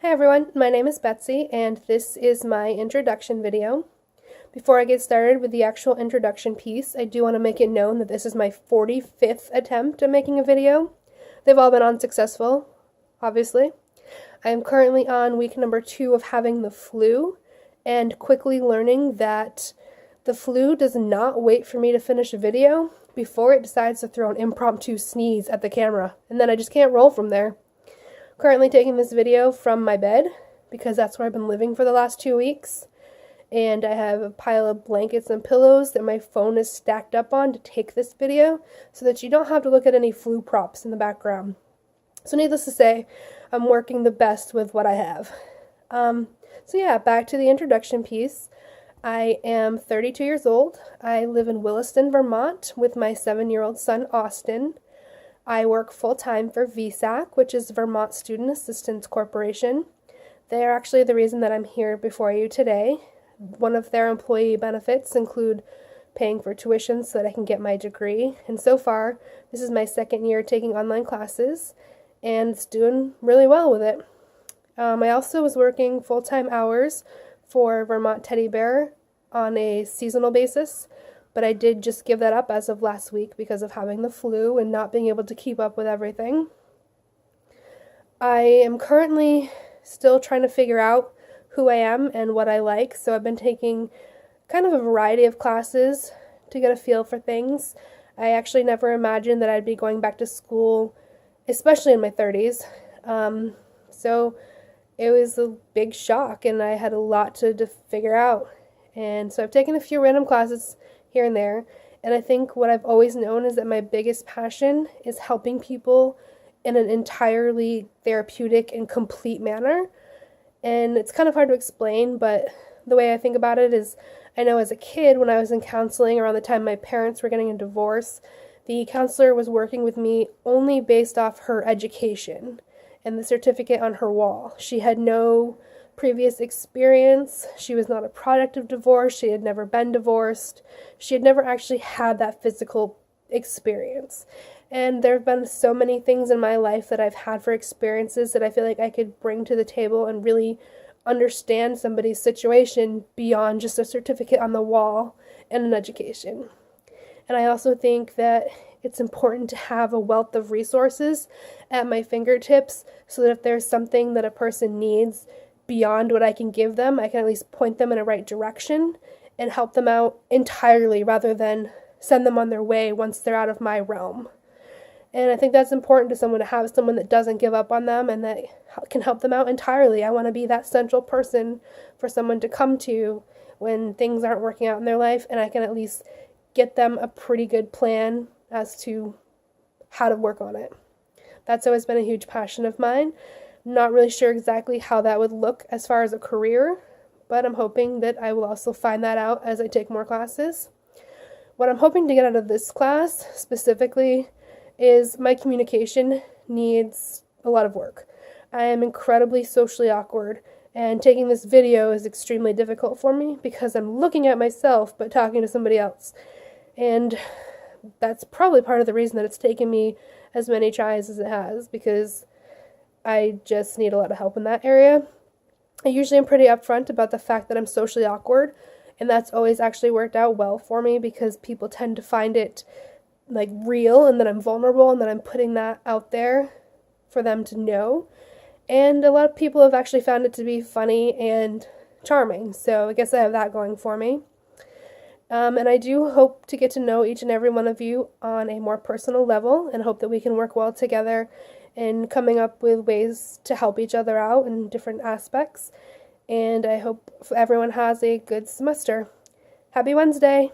Hi everyone, my name is Betsy and this is my introduction video. Before I get started with the actual introduction piece, I do want to make it known that this is my 45th attempt at making a video. They've all been unsuccessful, obviously. I am currently on week number 2 of having the flu and quickly learning that the flu does not wait for me to finish a video before it decides to throw an impromptu sneeze at the camera, and then I just can't roll from there. Currently taking this video from my bed because that's where I've been living for the last 2 weeks, and I have a pile of blankets and pillows that my phone is stacked up on to take this video so that you don't have to look at any flu props in the background. So needless to say, I'm working the best with what I have. So yeah, back to the introduction piece. I am 32 years old. I live in Williston, Vermont with my 7-year-old son, Austin. I work full-time for VSAC, which is Vermont Student Assistance Corporation. They are actually the reason that I'm here before you today. One of their employee benefits include paying for tuition so that I can get my degree. And so far, this is my second year taking online classes, and it's doing really well with it. I also was working full-time hours for Vermont Teddy Bear on a seasonal basis, but I did just give that up as of last week because of having the flu and not being able to keep up with everything. I am currently still trying to figure out who I am and what I like, so I've been taking kind of a variety of classes to get a feel for things. I actually never imagined that I'd be going back to school, especially in my 30s. So it was a big shock, and I had a lot to figure out. And so I've taken a few random classes here and there, and I think what I've always known is that my biggest passion is helping people in an entirely therapeutic and complete manner. And it's kind of hard to explain, but the way I think about it is, I know as a kid when I was in counseling around the time my parents were getting a divorce, the counselor was working with me only based off her education and the certificate on her wall. She had no previous experience. She was not a product of divorce. She had never been divorced. She had never actually had that physical experience. And there have been so many things in my life that I've had for experiences that I feel like I could bring to the table and really understand somebody's situation beyond just a certificate on the wall and an education. And I also think that it's important to have a wealth of resources at my fingertips so that if there's something that a person needs beyond what I can give them, I can at least point them in a right direction and help them out entirely rather than send them on their way once they're out of my realm. And I think that's important to someone, to have someone that doesn't give up on them and that can help them out entirely. I want to be that central person for someone to come to when things aren't working out in their life, and I can at least get them a pretty good plan as to how to work on it. That's always been a huge passion of mine. Not really sure exactly how that would look as far as a career, but I'm hoping that I will also find that out as I take more classes. What I'm hoping to get out of this class specifically is my communication needs a lot of work. I am incredibly socially awkward, and taking this video is extremely difficult for me because I'm looking at myself but talking to somebody else. And that's probably part of the reason that it's taken me as many tries as it has, because I just need a lot of help in that area. I usually am pretty upfront about the fact that I'm socially awkward, and that's always actually worked out well for me because people tend to find it like real and that I'm vulnerable and that I'm putting that out there for them to know. And a lot of people have actually found it to be funny and charming, so I guess I have that going for me. And I do hope to get to know each and every one of you on a more personal level, and hope that we can work well together in coming up with ways to help each other out in different aspects. And I hope everyone has a good semester. Happy Wednesday!